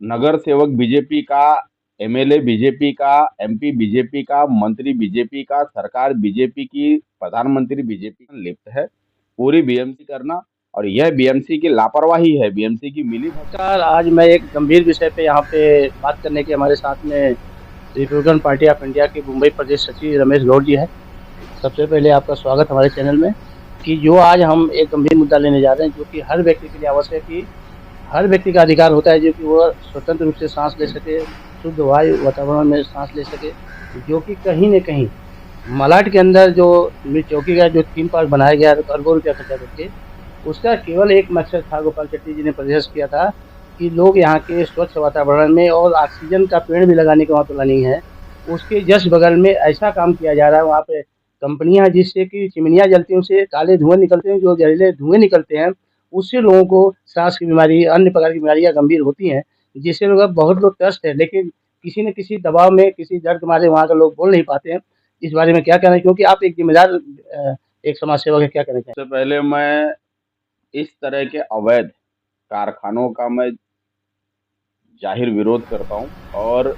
नगर सेवक बीजेपी का, MLA BJP का, एमपी बीजेपी का, मंत्री बीजेपी का, सरकार बीजेपी की, प्रधानमंत्री बीजेपी में लिप्त है। पूरी बीएमसी करना, और यह बीएमसी की लापरवाही है, बीएमसी की मिली भगत। नमस्कार। आज मैं एक गंभीर विषय पे यहाँ पे बात करने के हमारे साथ में रिपब्लिकन पार्टी ऑफ इंडिया के मुंबई प्रदेश सचिव रमेश गौड़ जी है। सबसे पहले आपका स्वागत हमारे चैनल में। कि जो आज हम एक गंभीर मुद्दा लेने जा रहे हैं, जो कि हर व्यक्ति के लिए आवश्यक है, कि हर व्यक्ति का अधिकार होता है जो कि वह स्वतंत्र रूप से सांस ले सके, शुद्ध वायु वातावरण में सांस ले सके। जो कि कहीं न कहीं मलाड के अंदर जो मिर्च चौकी का जो थीम पार्क बनाया गया है अरबों रुपया खर्चा करके, उसका केवल एक मकसद था, गोपाल शेट्टी जी ने प्रयास किया था कि लोग यहाँ के स्वच्छ वातावरण में और ऑक्सीजन का पेड़ भी लगाने का वहाँ प्लानिंग है। उसके जस्ट बगल में ऐसा काम किया जा रहा है, वहाँ पे कंपनियां जिससे कि चिमनियाँ जलती हैं, उससे काले धुएं निकलते हैं, जो जहरीले धुएं निकलते हैं उससे लोगों को सांस की बीमारी, अन्य प्रकार की बीमारियां गंभीर होती हैं, जिससे लोग, अब बहुत लोग त्रस्त है, लेकिन किसी न किसी दबाव में, किसी डर के मारे वहाँ के लोग बोल नहीं पाते हैं। इस बारे में क्या कहना है, क्योंकि आप एक जिम्मेदार एक समाज सेवक है, क्या कहना सबसे चाहेंगे? पहले मैं इस तरह के अवैध कारखानों का मैं जाहिर विरोध करता हूं, और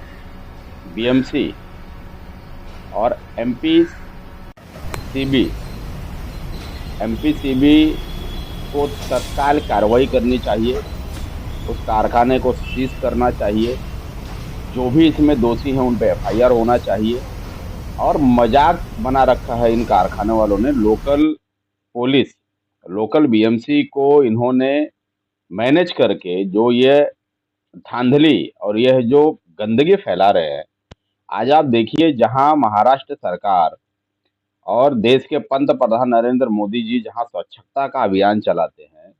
बीएमसी और एमपीसीबी को तत्काल कार्रवाई करनी चाहिए। उस कारखाने को सीज करना चाहिए। जो भी इसमें दोषी हैं उन पे एफआईआर होना चाहिए। और मजाक बना रखा है इन कारखाने वालों ने। लोकल पुलिस, लोकल बीएमसी को इन्होंने मैनेज करके जो ये धांधली और यह जो गंदगी फैला रहे हैं। आज आप देखिए, जहां महाराष्ट्र सरकार और देश के पंत प्रधान नरेंद्र मोदी जी जहां स्वच्छता का अभियान चलाते हैं,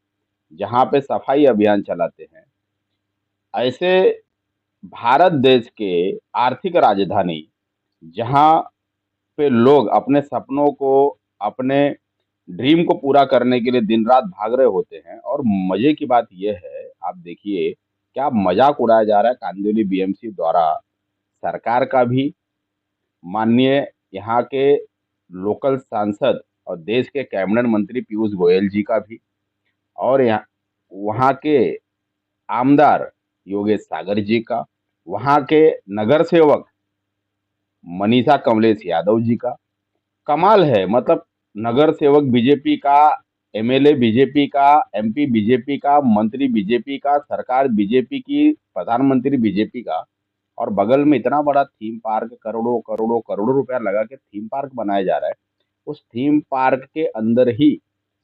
जहां पे सफाई अभियान चलाते हैं, ऐसे भारत देश के आर्थिक राजधानी, जहां पे लोग अपने सपनों को, अपने ड्रीम को पूरा करने के लिए दिन रात भाग रहे होते हैं। और मजे की बात यह है, आप देखिए, क्या मजाक उड़ाया जा रहा है कांदिवली बीएमसी द्वारा। सरकार का भी, माननीय यहाँ के लोकल सांसद और देश के कैबिनेट मंत्री पीयूष गोयल जी का भी, और यहाँ वहाँ के आमदार योगेश सागर जी का, वहाँ के नगर सेवक मनीषा कमलेश यादव जी का। कमाल है, मतलब नगर सेवक बीजेपी का, एमएलए बीजेपी का, एमपी बीजेपी का, मंत्री बीजेपी का, सरकार बीजेपी की, प्रधानमंत्री बीजेपी का, और बगल में इतना बड़ा थीम पार्क, करोड़ों करोड़ों करोड़ों रुपया लगा के थीम पार्क बनाया जा रहा है। उस थीम पार्क के अंदर ही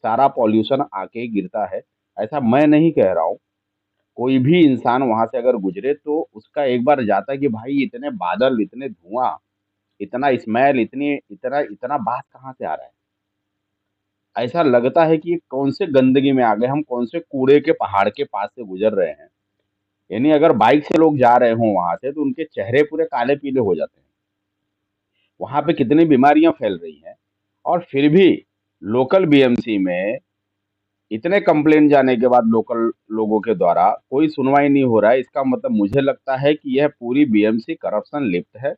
सारा पॉल्यूशन आके गिरता है। ऐसा मैं नहीं कह रहा हूँ। कोई भी इंसान वहां से अगर गुजरे तो उसका एक बार जाता है कि भाई, इतने बादल, इतने धुआं, इतना स्मेल, इतनी इतना इतना बात कहाँ से आ रहा है। ऐसा लगता है कि ये कौन से गंदगी में आ गए हम, कौन से कूड़े के पहाड़ के पास से गुजर रहे हैं। यानी अगर बाइक से लोग जा रहे हों वहां से, तो उनके चेहरे पूरे काले पीले हो जाते हैं। वहां पे कितनी बीमारियां फैल रही हैं। और फिर भी लोकल बीएमसी में इतने कंप्लेन जाने के बाद लोकल लोगों के द्वारा कोई सुनवाई नहीं हो रहा है। इसका मतलब मुझे लगता है कि यह पूरी बीएमसी करप्शन लिप्त है।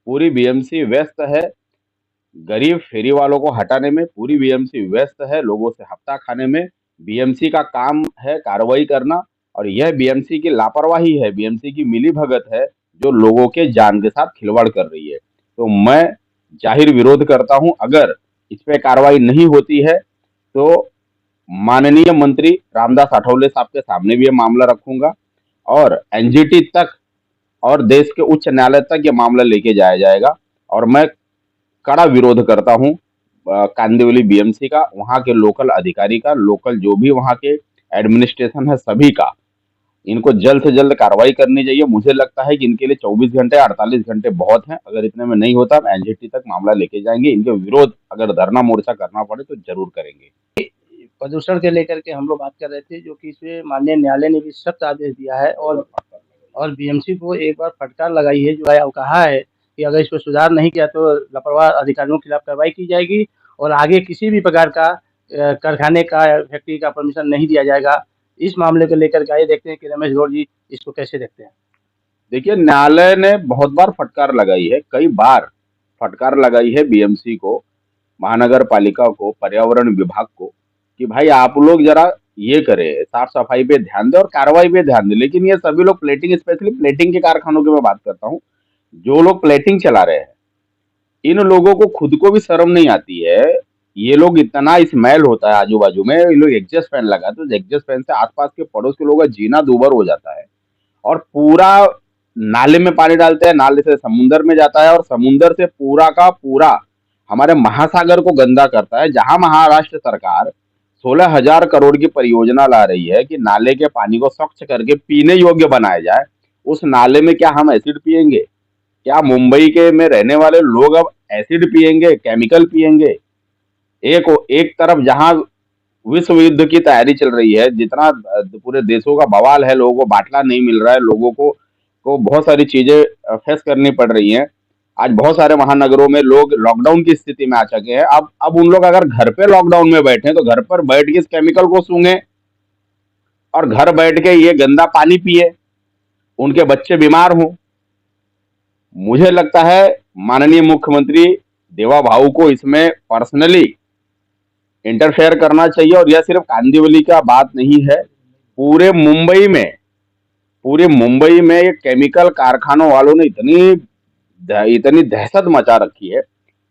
पूरी बीएमसी व्यस्त है गरीब फेरी वालों को हटाने में। पूरी बीएमसी व्यस्त है लोगों से हफ्ता खाने में। बीएमसी का काम है कार्रवाई करना, और यह बीएमसी की लापरवाही है, बीएमसी की मिलीभगत है, जो लोगों के जान के साथ खिलवाड़ कर रही है। तो मैं जाहिर विरोध करता हूं। अगर इस पे कार्रवाई नहीं होती है तो माननीय मंत्री रामदास आठवले साहब के सामने भी ये मामला रखूंगा, और एनजीटी तक और देश के उच्च न्यायालय तक ये मामला लेके जाया जाएगा। और मैं कड़ा विरोध करता हूँ कांदिवली बीएमसी का, वहाँ के लोकल अधिकारी का, लोकल जो भी वहाँ के एडमिनिस्ट्रेशन है सभी का। इनको जल्द से जल्द कार्रवाई करनी चाहिए। मुझे लगता है कि इनके लिए 24 घंटे, 48 घंटे बहुत हैं। अगर इतने में नहीं होता, हम एनजीटी तक मामला लेके जाएंगे। इनके विरोध अगर धरना मोर्चा करना पड़े तो जरूर करेंगे। प्रदूषण के लेकर के हम लोग बात कर रहे थे, जो कि इसमें माननीय न्यायालय ने भी सख्त आदेश दिया है, और बीएमसी को एक बार फटकार लगाई है, जो है कहा है कि अगर इस पर सुधार नहीं किया तो लापरवाह अधिकारियों के खिलाफ कार्रवाई की जाएगी, और आगे किसी भी प्रकार का कारखाने का, फैक्ट्री का परमिशन नहीं दिया जाएगा। इस मामले को लेकर के आइए देखते हैं कि रमेश गौड़ जी इसको कैसे देखते हैं। देखिए, न्यायालय ने बहुत बार फटकार लगाई है, कई बार फटकार लगाई है बीएमसी को, महानगर पालिका को, पर्यावरण विभाग को, कि भाई आप लोग जरा ये करे, साफ सफाई पे ध्यान दे और कार्रवाई पे ध्यान दे। लेकिन ये सभी लोग प्लेटिंग, स्पेशली प्लेटिंग के कारखानों की मैं बात करता हूँ, जो लोग प्लेटिंग चला रहे हैं, इन लोगों को खुद को भी शर्म नहीं आती है। ये लोग, इतना स्मेल होता है आजू बाजू में, ये लोग एग्जॉस्ट फैन लगाते हैं, तो एग्जॉस्ट फैन से आसपास के पड़ोस के लोगों का जीना दूभर हो जाता है। और पूरा नाले में पानी डालते हैं, नाले से समुंदर में जाता है, और समुंदर से पूरा का पूरा हमारे महासागर को गंदा करता है। जहां महाराष्ट्र सरकार 16,000 करोड़ की परियोजना ला रही है कि नाले के पानी को स्वच्छ करके पीने योग्य बनाया जाए, उस नाले में क्या हम एसिड पिएंगे? क्या मुंबई के में रहने वाले लोग अब एसिड पिएंगे, केमिकल पिएंगे? एक एक तरफ जहां विश्व युद्ध की तैयारी चल रही है, जितना पूरे देशों का बवाल है, लोगों को बाटला नहीं मिल रहा है, लोगों को बहुत सारी चीजें फेस करनी पड़ रही हैं। आज बहुत सारे महानगरों में लोग लॉकडाउन की स्थिति में आ चुके हैं। अब उन लोग अगर घर पे लॉकडाउन में बैठे तो घर पर बैठ के इस केमिकल को सूंघे और घर बैठ के ये गंदा पानी पिए, उनके बच्चे बीमार हों। मुझे लगता है माननीय मुख्यमंत्री देवा भाऊ को इसमें पर्सनली इंटरफेयर करना चाहिए। और यह सिर्फ कांदिवली का बात नहीं है, पूरे मुंबई में, पूरे मुंबई में ये केमिकल कारखानों वालों ने इतनी इतनी दहशत मचा रखी है,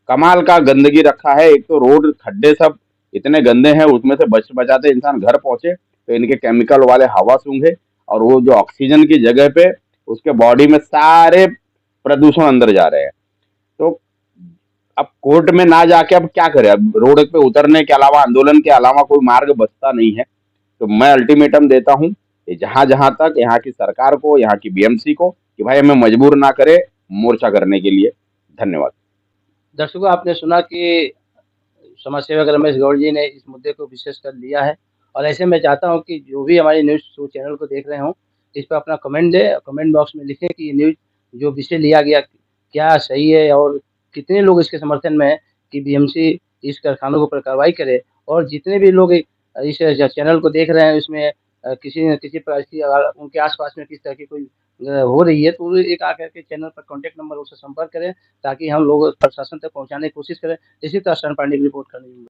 कमाल का गंदगी रखा है। एक तो रोड खड्डे सब इतने गंदे हैं, उसमें से बच बचाते इंसान घर पहुंचे तो इनके केमिकल वाले हवा सूंघे, और वो जो ऑक्सीजन की जगह पे उसके बॉडी में सारे प्रदूषण अंदर जा रहे हैं। तो अब कोर्ट में ना जाके अब क्या करें? अब रोड पे उतरने के अलावा, आंदोलन के अलावा कोई मार्ग बचता नहीं है। तो मैं अल्टीमेटम देता हूँ जहां जहां तक यहाँ की सरकार को, यहाँ की बीएमसी को, कि भाई हमें मजबूर ना करे मोर्चा करने के लिए। धन्यवाद। दर्शकों, आपने सुना कि समाज सेवक रमेश गौड़ जी ने इस मुद्दे को विशेष कर लिया है। और ऐसे मैं चाहता हूं कि जो भी हमारी न्यूज़ शो चैनल को देख रहे हों, इस पर अपना कमेंट दें, कमेंट बॉक्स में लिखें कि ये न्यूज़ जो विषय लिया गया क्या सही है, और कितने लोग इसके समर्थन में हैं कि बीएमसी इस कारखानों के ऊपर कार्रवाई करे। और जितने भी लोग इस चैनल को देख रहे हैं, इसमें किसी न किसी प्रकार की अगर उनके आसपास में किस तरह की कोई हो रही है, तो वो एक आकर के चैनल पर कॉन्टैक्ट नंबर उससे संपर्क करें, ताकि हम लोग प्रशासन तक पहुंचाने की कोशिश करें। इसी तरह शरण पांडे की रिपोर्ट करनी